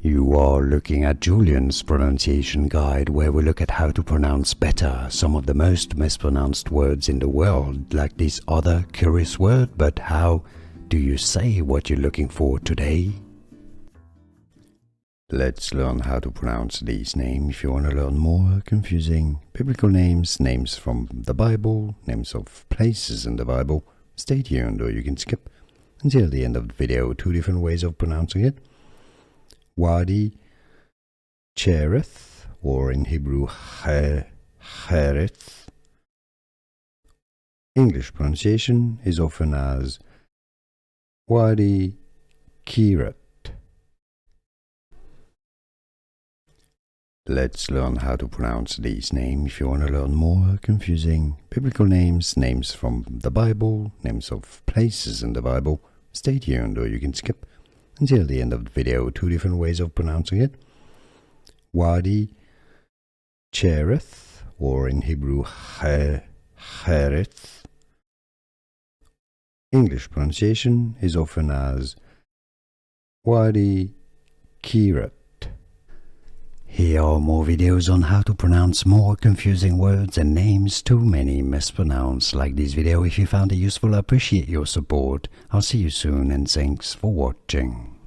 You are looking at Julian's pronunciation guide, where we look at how to pronounce better some of the most mispronounced words in the world, like this other curious word. But how do you say what you're looking for today? Let's learn how to pronounce these names. If you want to learn more confusing biblical names, names from the Bible, names of places in the Bible, stay tuned, or you can skip until the end of the video. Two different ways of pronouncing it. Wadi Cherith, or in Hebrew Cherith. English pronunciation is often as Wadi Cherith. Let's learn how to pronounce these names. If you want to learn more confusing biblical names, names from the Bible, names of places in the Bible, stay tuned, or you can skip until the end of the video. Two different ways of pronouncing it. Wadi Cherith, or in Hebrew Cherith. English pronunciation is often as Wadi Cherith. Here are more videos on how to pronounce more confusing words and names too many mispronounced. Like this video if you found it useful. I appreciate your support. I'll see you soon, and thanks for watching.